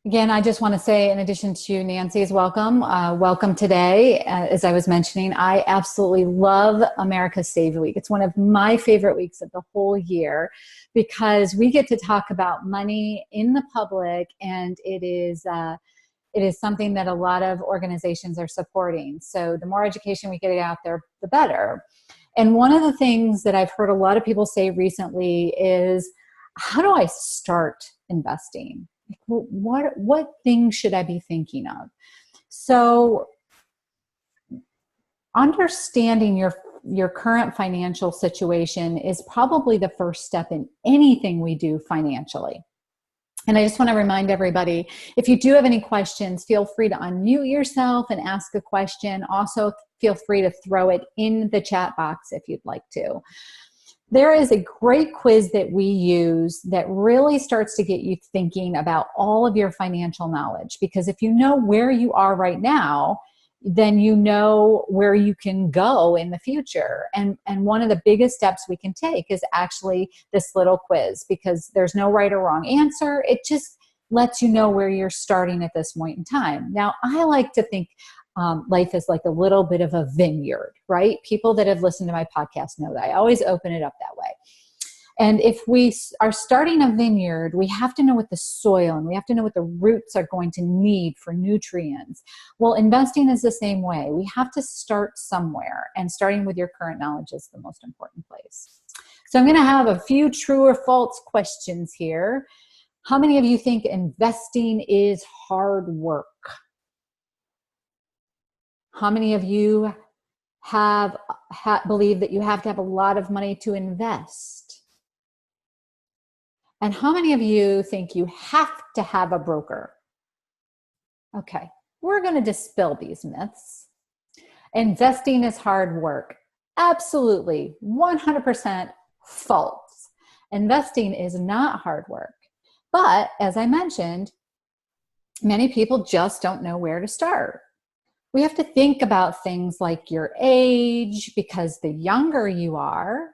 Again, I just want to say, in addition to Nancy's welcome today. As I was mentioning, I absolutely love America's Save Week. It's one of my favorite weeks of the whole year because we get to talk about money in the public, and it is something that a lot of organizations are supporting. So the more education we get out there, the better. And one of the things that I've heard a lot of people say recently is, how do I start investing? What things should I be thinking of? So understanding your current financial situation is probably the first step in anything we do financially. And I just want to remind everybody, if you do have any questions, feel free to unmute yourself and ask a question. Also, feel free to throw it in the chat box if you'd like to. There is a great quiz that we use that really starts to get you thinking about all of your financial knowledge. Because if you know where you are right now, then you know where you can go in the future. And one of the biggest steps we can take is actually this little quiz, because there's no right or wrong answer. It just lets you know where you're starting at this point in time. Now, I like to think life is like a little bit of a vineyard, right? People that have listened to my podcast know that I always open it up that way. And if we are starting a vineyard, we have to know what the soil and we have to know what the roots are going to need for nutrients. Well, investing is the same way. We have to start somewhere, and starting with your current knowledge is the most important place. So I'm going to have a few true or false questions here. How many of you think investing is hard work? How many of you believe that you have to have a lot of money to invest? And how many of you think you have to have a broker? Okay, we're going to dispel these myths. Investing is hard work. Absolutely, 100% false. Investing is not hard work. But as I mentioned, many people just don't know where to start. We have to think about things like your age, because the younger you are,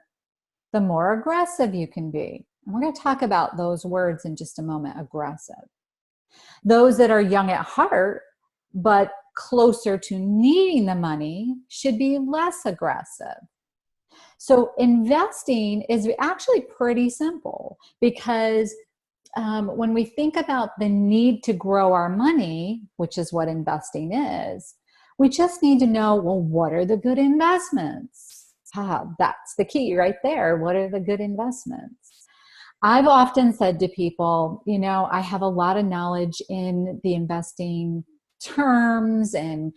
the more aggressive you can be. And we're going to talk about those words in just a moment, aggressive. Those that are young at heart, but closer to needing the money, should be less aggressive. So investing is actually pretty simple, because when we think about the need to grow our money, which is what investing is, we just need to know, well, what are the good investments? That's the key right there. What are the good investments? I've often said to people, I have a lot of knowledge in the investing terms and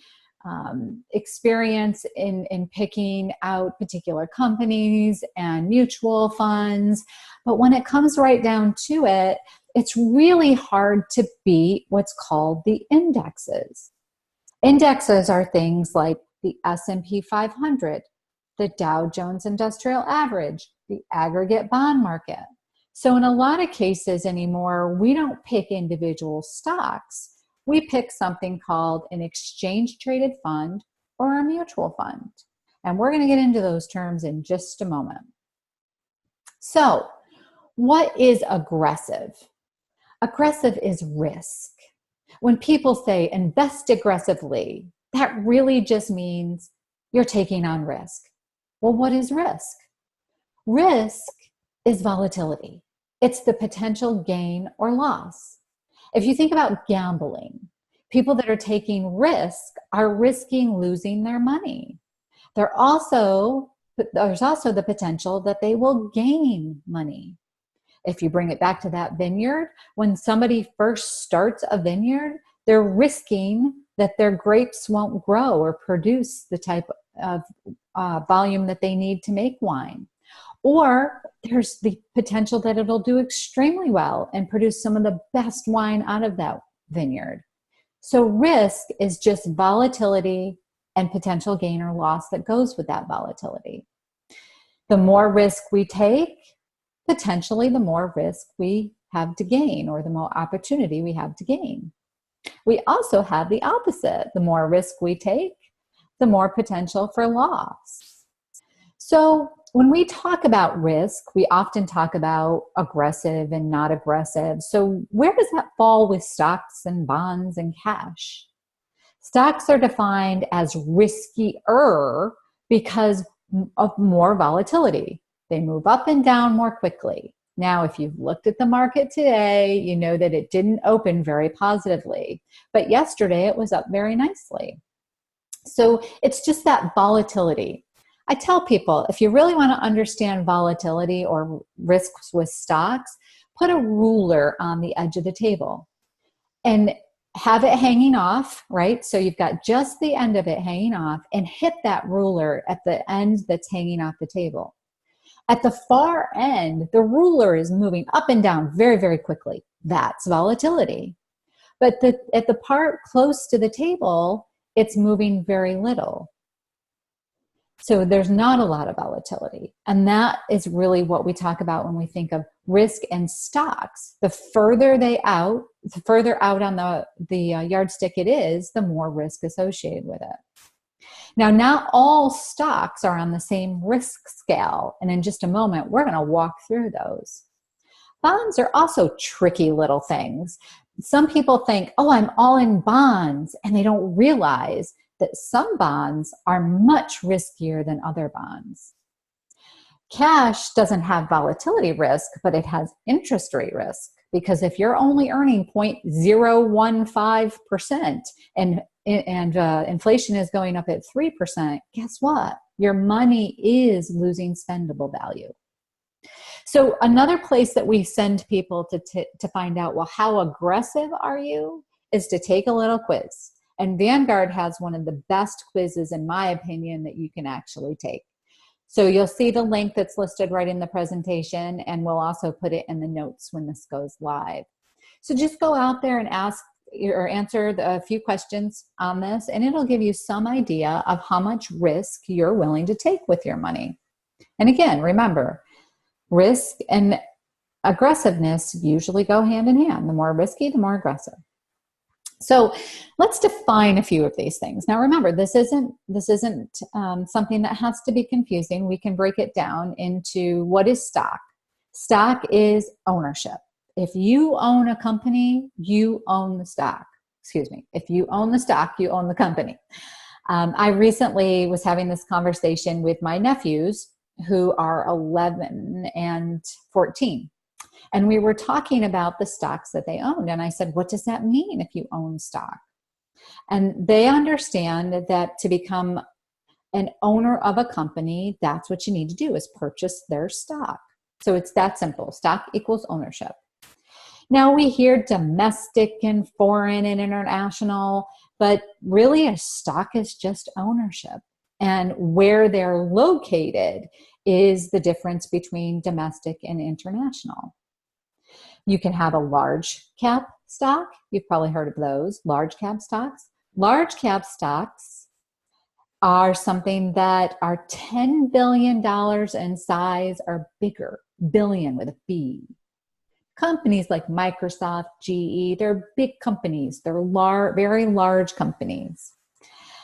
experience in picking out particular companies and mutual funds. But when it comes right down to it, it's really hard to beat what's called the indexes. Indexes are things like the S&P 500, the Dow Jones Industrial Average, the aggregate bond market. So in a lot of cases anymore, we don't pick individual stocks. We pick something called an exchange-traded fund or a mutual fund. And we're going to get into those terms in just a moment. So, what is aggressive? Aggressive is risk. When people say invest aggressively, that really just means you're taking on risk. Well, what is risk? Risk is volatility. It's the potential gain or loss. If you think about gambling, people that are taking risk are risking losing their money. There's also the potential that they will gain money. If you bring it back to that vineyard, when somebody first starts a vineyard, they're risking that their grapes won't grow or produce the type of volume that they need to make wine. Or there's the potential that it'll do extremely well and produce some of the best wine out of that vineyard. So risk is just volatility and potential gain or loss that goes with that volatility. The more risk we take, potentially the more risk we have to gain, or the more opportunity we have to gain. We also have the opposite. The more risk we take, the more potential for loss. So when we talk about risk, we often talk about aggressive and not aggressive. So where does that fall with stocks and bonds and cash? Stocks are defined as riskier because of more volatility. They move up and down more quickly. Now, if you've looked at the market today, you know that it didn't open very positively, but yesterday it was up very nicely. So it's just that volatility. I tell people, if you really want to understand volatility or risks with stocks, put a ruler on the edge of the table and have it hanging off, right? So you've got just the end of it hanging off, and hit that ruler at the end that's hanging off the table. At the far end, the ruler is moving up and down very, very quickly. That's volatility. But at the part close to the table, it's moving very little. So there's not a lot of volatility. And that is really what we talk about when we think of risk and stocks. The further out on the yardstick it is, the more risk associated with it. Now, not all stocks are on the same risk scale. And in just a moment, we're going to walk through those. Bonds are also tricky little things. Some people think, oh, I'm all in bonds, and they don't realize that some bonds are much riskier than other bonds. Cash doesn't have volatility risk, but it has interest rate risk, because if you're only earning 0.015% and inflation is going up at 3%, guess what? Your money is losing spendable value. So another place that we send people to find out, well, how aggressive are you, is to take a little quiz. And Vanguard has one of the best quizzes, in my opinion, that you can actually take. So you'll see the link that's listed right in the presentation, and we'll also put it in the notes when this goes live. So just go out there and ask or answer a few questions on this, and it'll give you some idea of how much risk you're willing to take with your money. And again, remember, risk and aggressiveness usually go hand in hand. The more risky, the more aggressive. So let's define a few of these things. Now, remember, this isn't something that has to be confusing. We can break it down into what is stock. Stock is ownership. If you own a company, you own the stock. Excuse me. If you own the stock, you own the company. I recently was having this conversation with my nephews, who are 11 and 14. And we were talking about the stocks that they owned. And I said, what does that mean if you own stock? And they understand that to become an owner of a company, that's what you need to do, is purchase their stock. So it's that simple. Stock equals ownership. Now we hear domestic and foreign and international, but really a stock is just ownership. And where they're located is the difference between domestic and international. You can have a large cap stock. You've probably heard of those, large cap stocks. Large cap stocks are something that are $10 billion in size or bigger, billion with a B. Companies like Microsoft, GE, they're big companies. They're very large companies.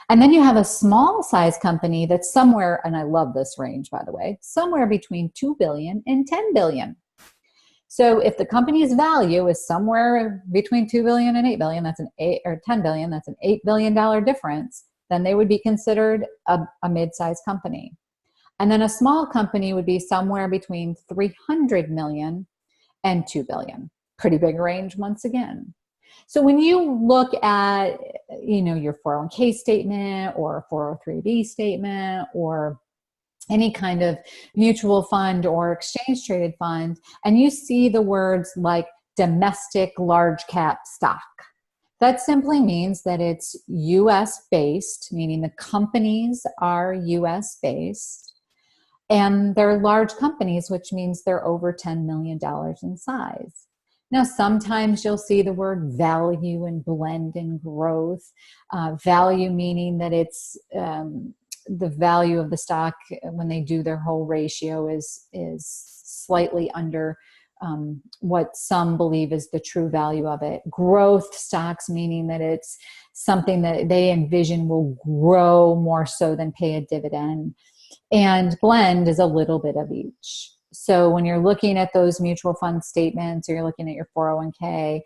And then you have a small size company that's somewhere, and I love this range, by the way, somewhere between 2 billion and 10 billion. So if the company's value is somewhere between 2 billion and 8 billion, that's an 8 or 10 billion, that's an $8 billion difference, then they would be considered a mid-sized company. And then a small company would be somewhere between 300 million and 2 billion. Pretty big range once again. So when you look at, your 401k statement or 403b statement or any kind of mutual fund or exchange traded fund, and you see the words like domestic large cap stock, that simply means that it's US based, meaning the companies are US based, and they're large companies, which means they're over $10 million in size. Now, sometimes you'll see the word value and blend and growth. Value meaning that it's the value of the stock when they do their whole ratio is slightly under what some believe is the true value of it. Growth stocks meaning that it's something that they envision will grow more so than pay a dividend. And blend is a little bit of each. So when you're looking at those mutual fund statements or you're looking at your 401k,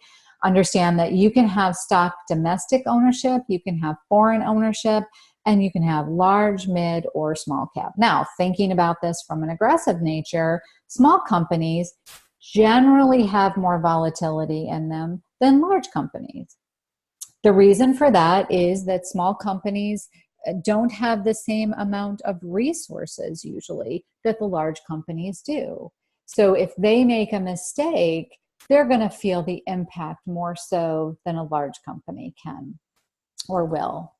understand that you can have stock domestic ownership, you can have foreign ownership, and you can have large, mid, or small cap. Now, thinking about this from an aggressive nature, small companies generally have more volatility in them than large companies. The reason for that is that small companies don't have the same amount of resources usually that the large companies do. So if they make a mistake, they're going to feel the impact more so than a large company can or will.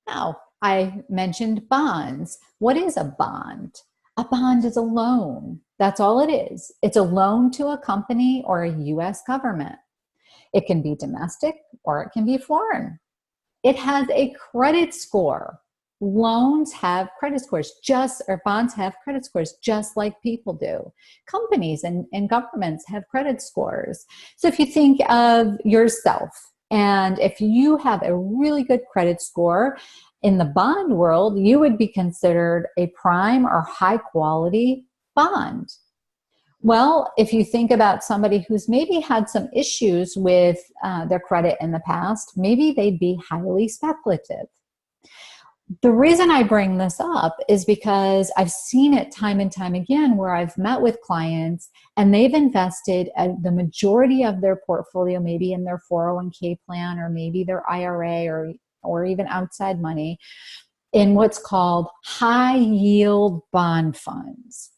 Now, I mentioned bonds. What is a bond? A bond is a loan. That's all it is. It's a loan to a company or a U.S. government. It can be domestic or it can be foreign. It has a credit score. Loans have credit scores, or bonds have credit scores, just like people do. Companies and governments have credit scores. So if you think of yourself, and if you have a really good credit score in the bond world, you would be considered a prime or high quality bond. Well, if you think about somebody who's maybe had some issues with their credit in the past, maybe they'd be highly speculative. The reason I bring this up is because I've seen it time and time again where I've met with clients and they've invested the majority of their portfolio, maybe in their 401k plan or maybe their IRA or even outside money, in what's called high yield bond funds.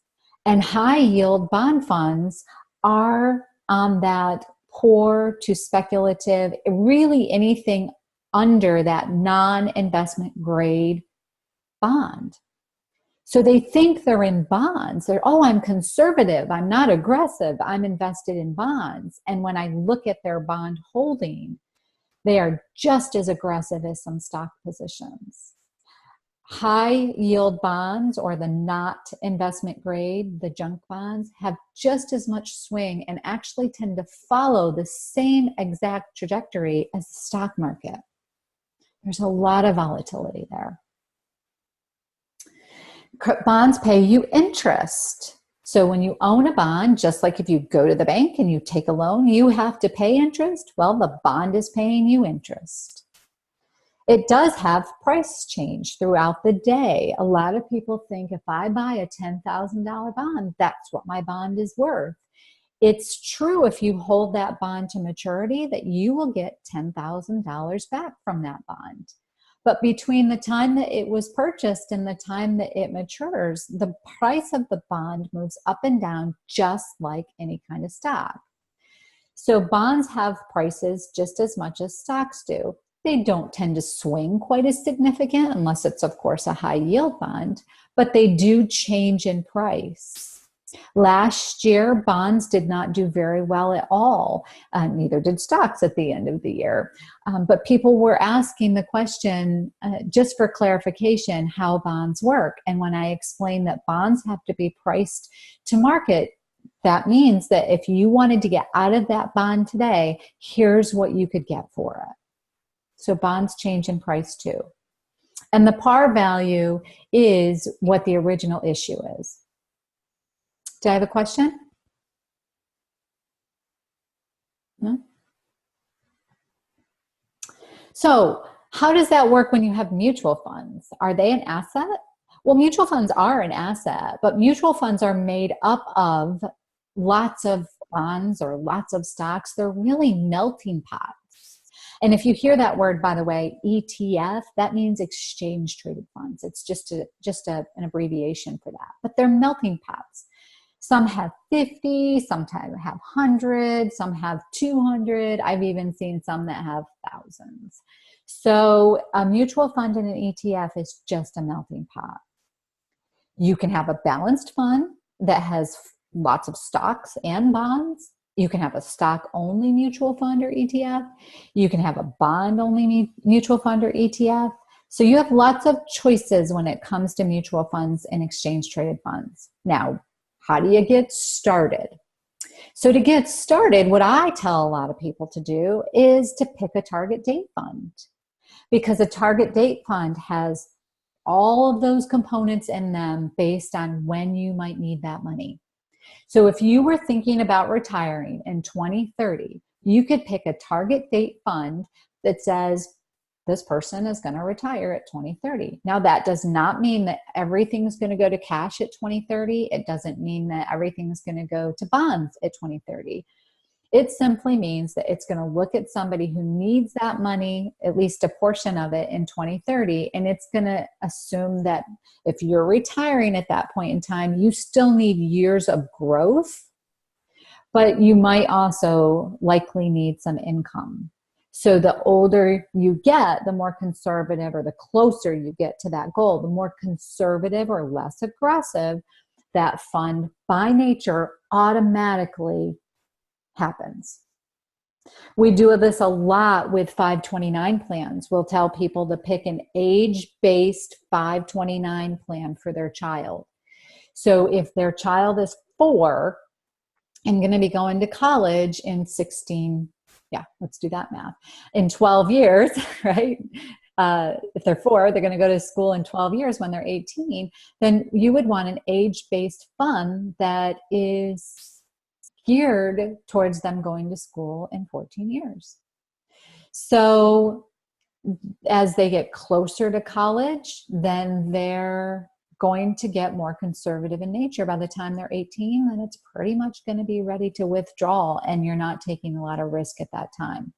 And high yield bond funds are on that poor to speculative, really anything under that non-investment grade bond. So they think they're in bonds. I'm conservative. I'm not aggressive. I'm invested in bonds. And when I look at their bond holding, they are just as aggressive as some stock positions. High yield bonds, or the not investment grade, the junk bonds, have just as much swing and actually tend to follow the same exact trajectory as the stock market. There's a lot of volatility there. Bonds pay you interest. So when you own a bond, just like if you go to the bank and you take a loan, you have to pay interest. Well, the bond is paying you interest. It does have price change throughout the day. A lot of people think if I buy a $10,000 bond, that's what my bond is worth. It's true if you hold that bond to maturity that you will get $10,000 back from that bond. But between the time that it was purchased and the time that it matures, the price of the bond moves up and down just like any kind of stock. So bonds have prices just as much as stocks do. They don't tend to swing quite as significant unless it's, of course, a high yield bond, but they do change in price. Last year, bonds did not do very well at all. Neither did stocks at the end of the year. But people were asking the question, just for clarification, how bonds work. And when I explained that bonds have to be priced to market, that means that if you wanted to get out of that bond today, here's what you could get for it. So bonds change in price too. And the par value is what the original issue is. Do I have a question? No? So how does that work when you have mutual funds? Are they an asset? Well, mutual funds are an asset, but mutual funds are made up of lots of bonds or lots of stocks. They're really melting pots. And if you hear that word, by the way, ETF, that means exchange traded funds. It's just an abbreviation for that. But they're melting pots. Some have 50, sometimes have 100, some have 200. I've even seen some that have thousands. So a mutual fund and an ETF is just a melting pot. You can have a balanced fund that has lots of stocks and bonds. You can have a stock-only mutual fund or ETF. You can have a bond-only mutual fund or ETF. So you have lots of choices when it comes to mutual funds and exchange-traded funds. Now, how do you get started? So to get started, what I tell a lot of people to do is to pick a target date fund, because a target date fund has all of those components in them based on when you might need that money. So if you were thinking about retiring in 2030, you could pick a target date fund that says this person is going to retire at 2030. Now, that does not mean that everything's going to go to cash at 2030. It doesn't mean that everything's going to go to bonds at 2030. It simply means that it's going to look at somebody who needs that money, at least a portion of it, in 2030. And it's going to assume that if you're retiring at that point in time, you still need years of growth, but you might also likely need some income. So the older you get, the more conservative, or the closer you get to that goal, the more conservative or less aggressive that fund by nature automatically happens. We do this a lot with 529 plans. We'll tell people to pick an age-based 529 plan for their child. So if their child is 4 and going to be going to college in 16, let's do that math, in 12 years, right? If they're 4, they're going to go to school in 12 years when they're 18, then you would want an age-based fund that is geared towards them going to school in 14 years. So as they get closer to college, then they're going to get more conservative in nature. By the time they're 18, then it's pretty much going to be ready to withdraw, and you're not taking a lot of risk at that time.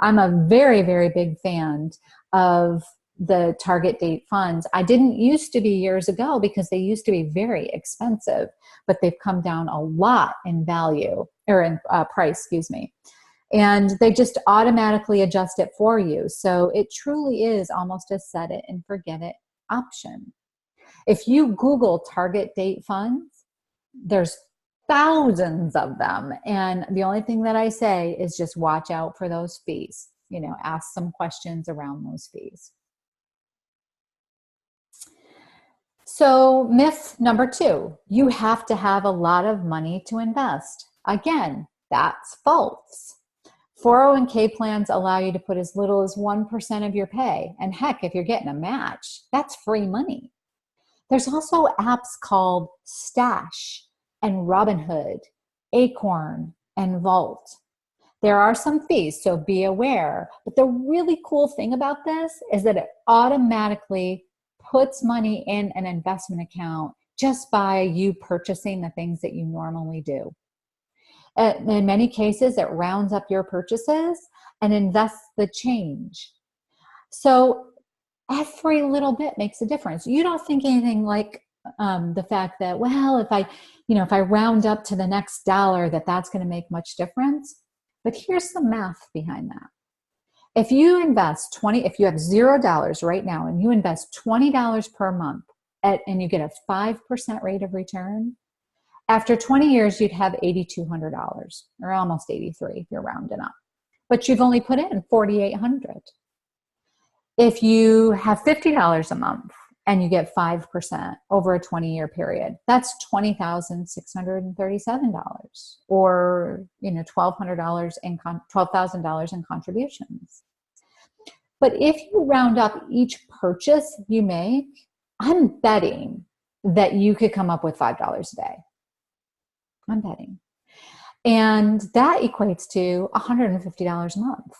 I'm a very, very big fan of the target date funds. I didn't used to be years ago because they used to be very expensive, but they've come down a lot in value, or in price, excuse me. And they just automatically adjust it for you. So it truly is almost a set it and forget it option. If you Google target date funds, there's thousands of them. And the only thing that I say is just watch out for those fees. Ask some questions around those fees. So myth number 2, you have to have a lot of money to invest. Again, that's false. 401k plans allow you to put as little as 1% of your pay. And heck, if you're getting a match, that's free money. There's also apps called Stash and Robinhood, Acorn, and Vault. There are some fees, so be aware. But the really cool thing about this is that it automatically puts money in an investment account just by you purchasing the things that you normally do. In many cases, it rounds up your purchases and invests the change. So every little bit makes a difference. You don't think anything like the fact that, well, if I round up to the next dollar, that's going to make much difference. But here's the math behind that. If you invest if you have $0 right now and you invest $20 per month and you get a 5% rate of return, after 20 years, you'd have $8,200, or almost 83 if you're rounding up. But you've only put in $4,800. If you have $50 a month and you get 5% over a 20-year period, that's $20,637, or $1,200 $12,000 in contributions. But if you round up each purchase you make, I'm betting that you could come up with $5 a day. I'm betting. And that equates to $150 a month.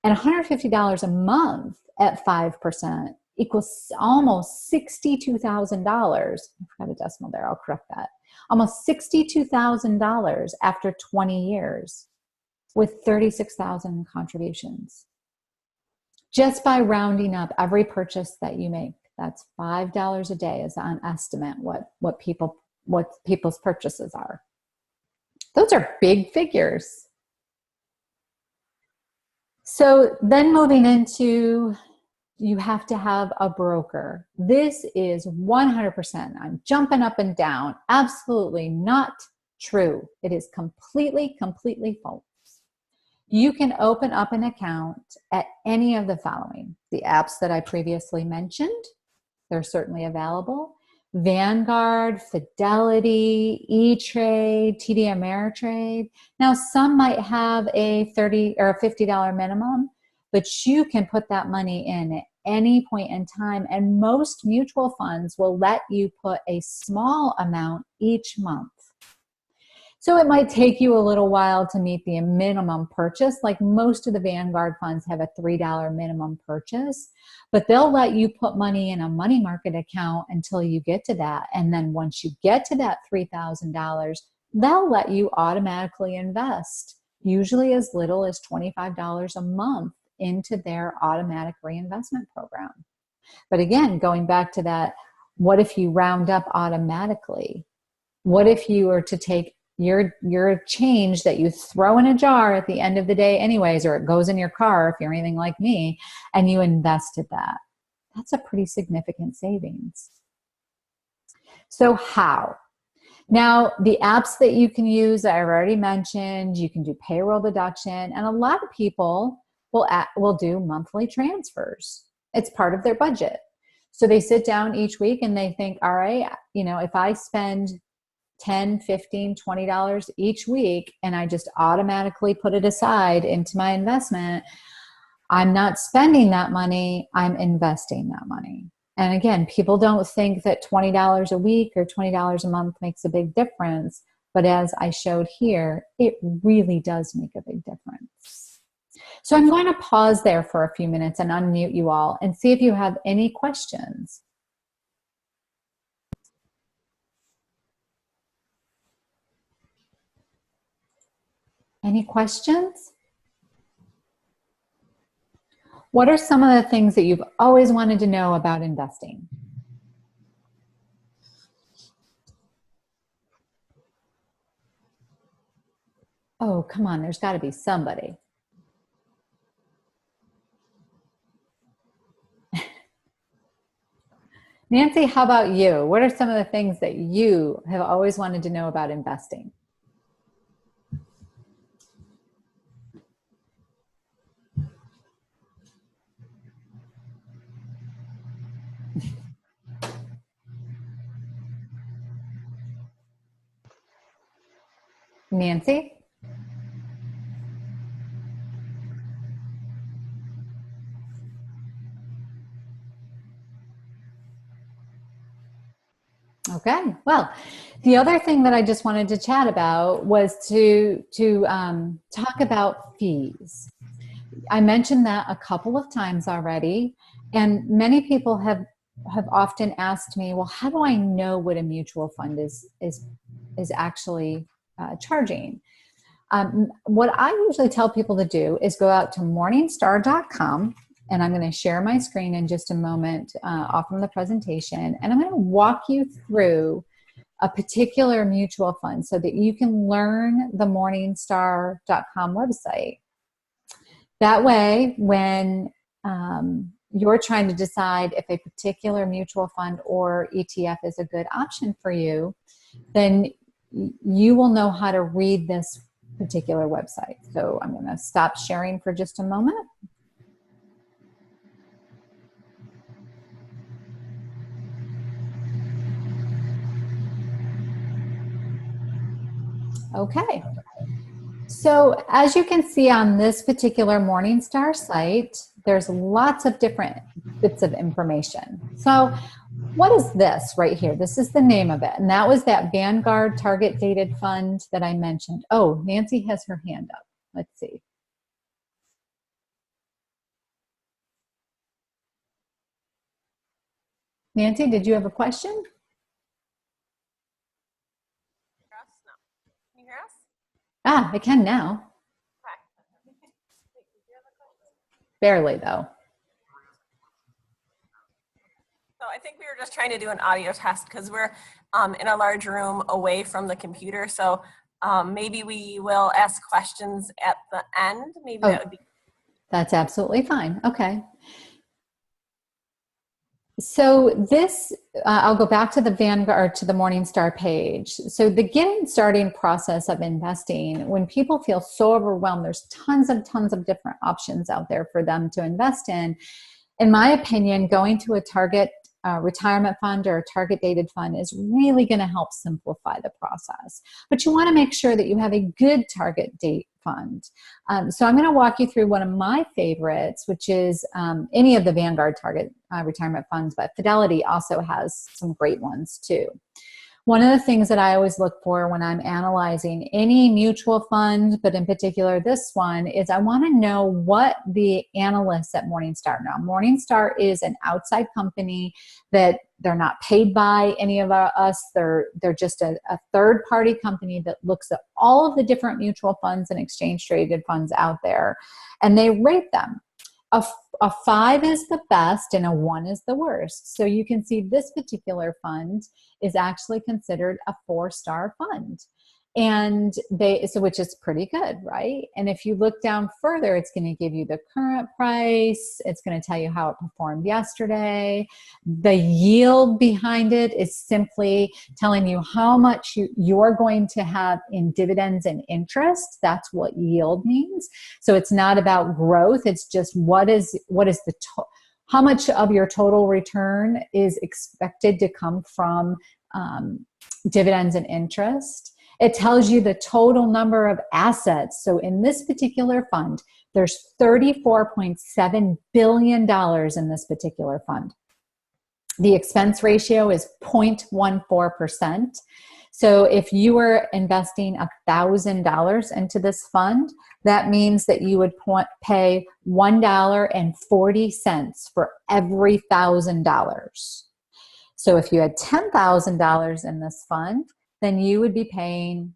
And $150 a month at 5% equals almost $62,000. I forgot a decimal there. I'll correct that. Almost $62,000 after 20 years with $36,000 in contributions. Just by rounding up every purchase that you make. That's $5 a day is an estimate what people's purchases are. Those are big figures. So then moving into, you have to have a broker. This is 100%, I'm jumping up and down, absolutely not true. It is completely false. You can open up an account at any of the following. The apps that I previously mentioned, they're certainly available. Vanguard, Fidelity, E-Trade, TD Ameritrade. Now, some might have a $30 or a $50 minimum, but you can put that money in at any point in time. And most mutual funds will let you put a small amount each month. So it might take you a little while to meet the minimum purchase. Like most of the Vanguard funds have a $3 minimum purchase, but they'll let you put money in a money market account until you get to that. And then once you get to that $3,000, they'll let you automatically invest, usually as little as $25 a month into their automatic reinvestment program. But again, going back to that, what if you round up automatically? What if you were to take your change that you throw in a jar at the end of the day anyways, or it goes in your car if you're anything like me, and you invested that? That's a pretty significant savings. So how? Now, the apps that you can use, I've already mentioned. You can do payroll deduction, and a lot of people will do monthly transfers. It's part of their budget. So they sit down each week and they think, all right, if I spend $10, $15, $20 each week, and I just automatically put it aside into my investment, I'm not spending that money, I'm investing that money. And again, people don't think that $20 a week or $20 a month makes a big difference, but as I showed here, it really does make a big difference. So I'm going to pause there for a few minutes and unmute you all and see if you have any questions. Any questions? What are some of the things that you've always wanted to know about investing? Oh, come on, there's got to be somebody. Nancy, how about you? What are some of the things that you have always wanted to know about investing? Nancy? Okay, well, the other thing that I just wanted to chat about was to talk about fees. I mentioned that a couple of times already, and many people have often asked me, well, how do I know what a mutual fund is actually charging? What I usually tell people to do is go out to Morningstar.com, and I'm going to share my screen in just a moment off from the presentation, and I'm going to walk you through a particular mutual fund so that you can learn the Morningstar.com website. That way, when you're trying to decide if a particular mutual fund or ETF is a good option for you, then you will know how to read this particular website. So I'm going to stop sharing for just a moment. Okay. So as you can see on this particular Morningstar site, there's lots of different bits of information. So what is this right here? This is the name of it. And that was that Vanguard target dated fund that I mentioned. Oh, Nancy has her hand up. Let's see. Nancy, did you have a question? Can you hear us? Ah, I can now. Okay. Barely though. So I think we were just trying to do an audio test because we're in a large room away from the computer. So maybe we will ask questions at the end. Maybe that would be. That's absolutely fine. Okay. So this, I'll go back to the Vanguard, to the Morningstar page. So the getting starting process of investing, when people feel so overwhelmed, there's tons of different options out there for them to invest in. In my opinion, going to a target retirement fund or a target dated fund is really going to help simplify the process. But you want to make sure that you have a good target date fund. So I'm going to walk you through one of my favorites, which is any of the Vanguard target retirement funds, but Fidelity also has some great ones too. One of the things that I always look for when I'm analyzing any mutual fund, but in particular this one, is I want to know what the analysts at Morningstar know. Morningstar is an outside company that they're not paid by any of us. They're just a third-party company that looks at all of the different mutual funds and exchange-traded funds out there, and they rate them. A 5 is the best and a 1 is the worst. So you can see this particular fund is actually considered a 4-star fund. And which is pretty good, right? And if you look down further, it's going to give you the current price. It's going to tell you how it performed yesterday. The yield behind it is simply telling you how much you're going to have in dividends and interest. That's what yield means. So it's not about growth. It's just how much of your total return is expected to come from dividends and interest. It tells you the total number of assets. So in this particular fund, there's $34.7 billion in this particular fund. The expense ratio is 0.14%. So if you were investing $1,000 into this fund, that means that you would pay $1.40 for every $1,000. So if you had $10,000 in this fund, then you would be paying,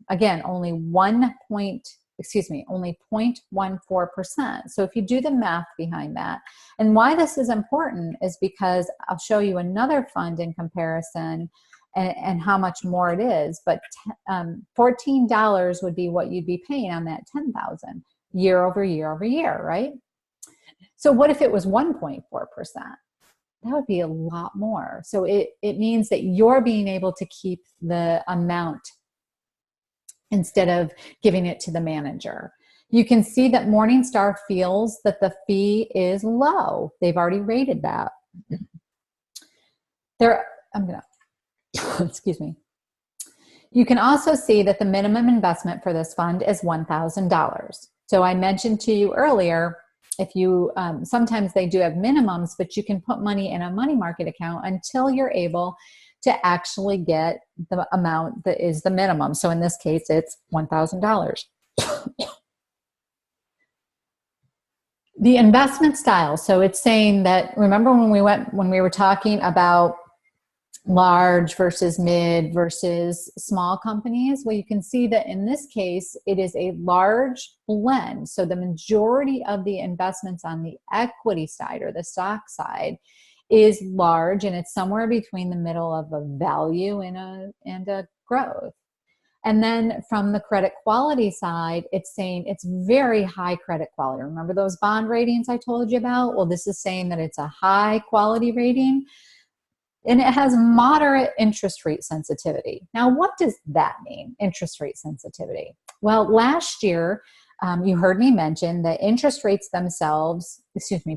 again, only 0.14%. So if you do the math behind that, and why this is important is because I'll show you another fund in comparison and how much more it is, but $14 would be what you'd be paying on that $10,000 year over year over year, right? So what if it was 1.4%? That would be a lot more. So it means that you're being able to keep the amount instead of giving it to the manager. You can see that Morningstar feels that the fee is low. They've already rated that. Excuse me. You can also see that the minimum investment for this fund is $1,000. So I mentioned to you earlier, if you sometimes they do have minimums, but you can put money in a money market account until you're able to actually get the amount that is the minimum. So in this case, it's $1,000. The investment style. So it's saying that, remember when we were talking about large versus mid versus small companies? Well, you can see that in this case, it is a large blend. So the majority of the investments on the equity side or the stock side is large, and it's somewhere between the middle of a value and a growth. And then from the credit quality side, it's saying it's very high credit quality. Remember those bond ratings I told you about? Well, this is saying that it's a high quality rating. And it has moderate interest rate sensitivity. Now, what does that mean, interest rate sensitivity? Well, last year, you heard me mention that interest rates themselves,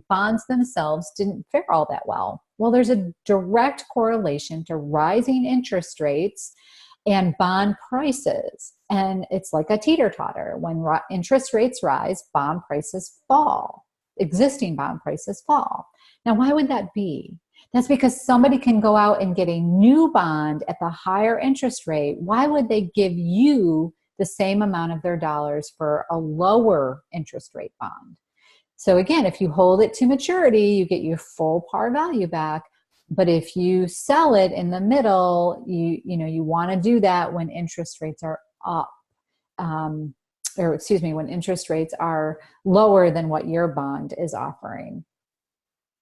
bonds themselves didn't fare all that well. Well, there's a direct correlation to rising interest rates and bond prices. And it's like a teeter-totter. When interest rates rise, bond prices fall. Existing bond prices fall. Now, why would that be? That's because somebody can go out and get a new bond at the higher interest rate. Why would they give you the same amount of their dollars for a lower interest rate bond? So again, if you hold it to maturity, you get your full par value back. But if you sell it in the middle, you want to do that when interest rates are up. When interest rates are lower than what your bond is offering.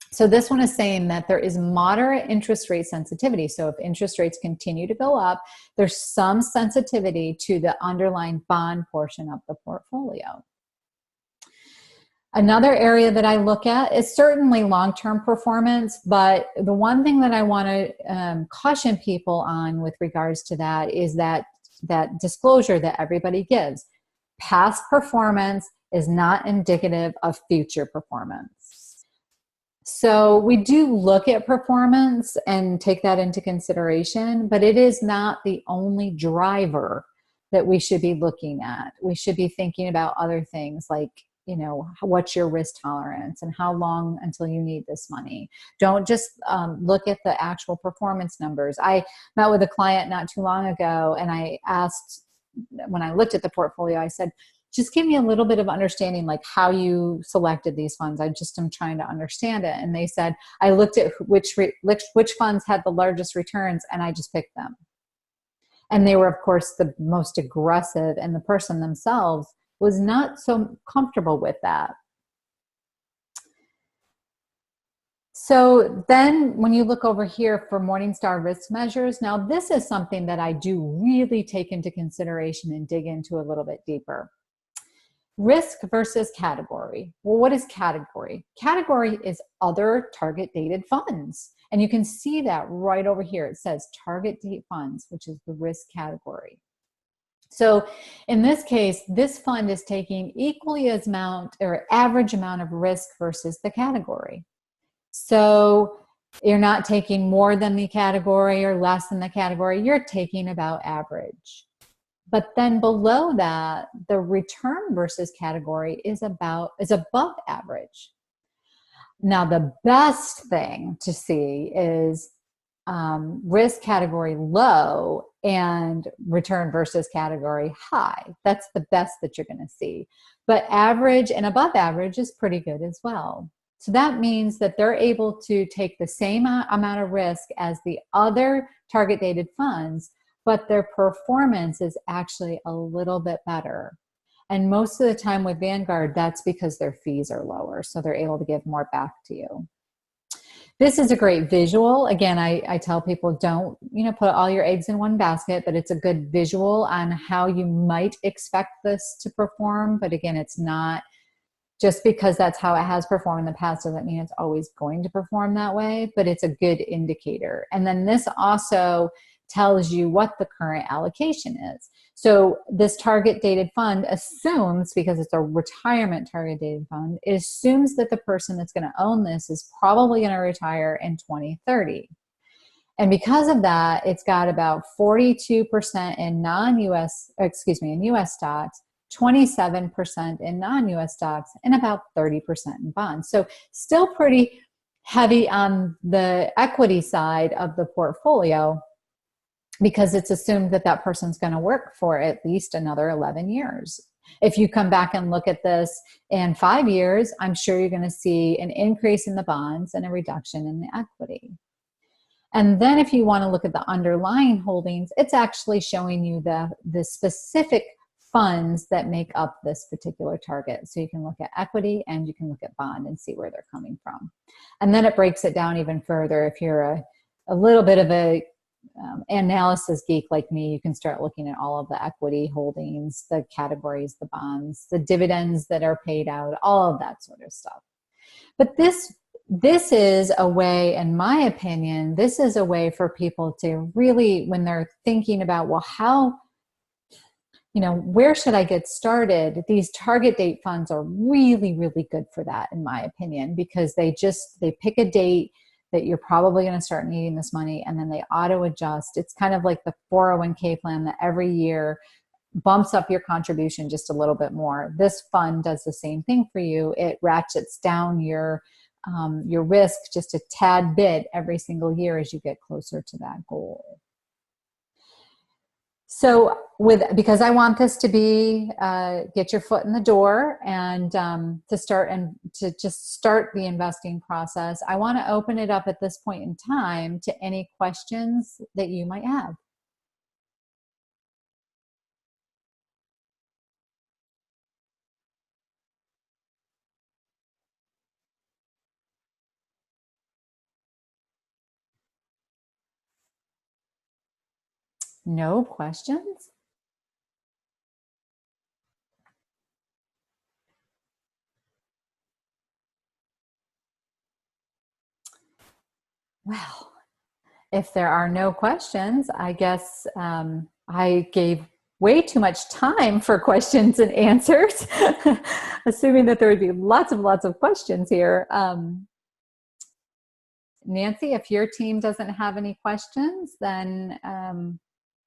So this one is saying that there is moderate interest rate sensitivity. So if interest rates continue to go up, there's some sensitivity to the underlying bond portion of the portfolio. Another area that I look at is certainly long-term performance, but the one thing that I want to caution people on with regards to that is that disclosure that everybody gives. Past performance is not indicative of future performance. So we do look at performance and take that into consideration, but it is not the only driver that we should be looking at. We should be thinking about other things like, what's your risk tolerance and how long until you need this money. Don't just look at the actual performance numbers. I met with a client not too long ago, and I asked, when I looked at the portfolio, I said, just give me a little bit of understanding, like how you selected these funds. I just am trying to understand it. And they said, I looked at which funds had the largest returns, and I just picked them. And they were, of course, the most aggressive, and the person themselves was not so comfortable with that. So then when you look over here for Morningstar risk measures, now this is something that I do really take into consideration and dig into a little bit deeper. Risk versus category. Well, what is category? Category is other target dated funds. And you can see that right over here. It says target date funds, which is the risk category. So in this case, this fund is taking equally as average amount of risk versus the category. So you're not taking more than the category or less than the category. You're taking about average. But then below that, the return versus category is above average. Now, the best thing to see is risk category low and return versus category high. That's the best that you're going to see. But average and above average is pretty good as well. So that means that they're able to take the same amount of risk as the other target dated funds, but their performance is actually a little bit better. And most of the time with Vanguard, that's because their fees are lower, so they're able to give more back to you. This is a great visual. Again, I tell people, don't put all your eggs in one basket, but it's a good visual on how you might expect this to perform. But again, it's not just because that's how it has performed in the past doesn't mean it's always going to perform that way, but it's a good indicator. And then this also tells you what the current allocation is. So this target dated fund assumes, because it's a retirement target dated fund, it assumes that the person that's going to own this is probably going to retire in 2030. And because of that, it's got about 42% in in US stocks, 27% in non-US stocks, and about 30% in bonds. So still pretty heavy on the equity side of the portfolio, because it's assumed that that person's going to work for at least another 11 years. If you come back and look at this in 5 years, I'm sure you're going to see an increase in the bonds and a reduction in the equity. And then if you want to look at the underlying holdings, it's actually showing you the specific funds that make up this particular target. So you can look at equity and you can look at bond and see where they're coming from. And then it breaks it down even further. If you're a little bit of a analysis geek like me, you can start looking at all of the equity holdings, the categories, the bonds, the dividends that are paid out, all of that sort of stuff. But this is a way, in my opinion, this is a way for people to really, when they're thinking about, well, how, where should I get started? These target date funds are really, really good for that, in my opinion, because they pick a date that you're probably going to start needing this money, and then they auto adjust. It's kind of like the 401k plan that every year bumps up your contribution just a little bit more. This fund does the same thing for you. It ratchets down your risk just a tad bit every single year as you get closer to that goal. So because I want this to be get your foot in the door and to just start the investing process, I want to open it up at this point in time to any questions that you might have. No questions? Well, if there are no questions, I guess I gave way too much time for questions and answers, assuming that there would be lots of questions here. Nancy, if your team doesn't have any questions, then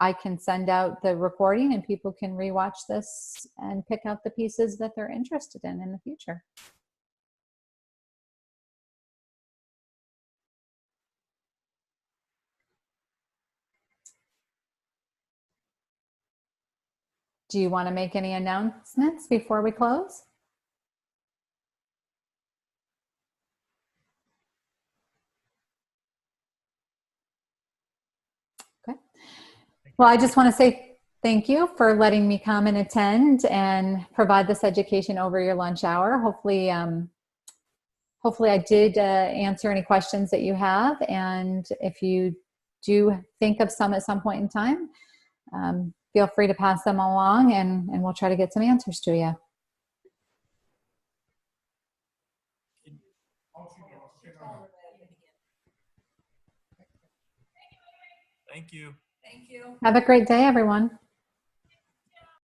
I can send out the recording and people can rewatch this and pick out the pieces that they're interested in the future. Do you want to make any announcements before we close? Okay. Well, I just want to say thank you for letting me come and attend and provide this education over your lunch hour. Hopefully, hopefully I did answer any questions that you have. And if you do think of some at some point in time, feel free to pass them along and we'll try to get some answers to you. Thank you. Have a great day, everyone.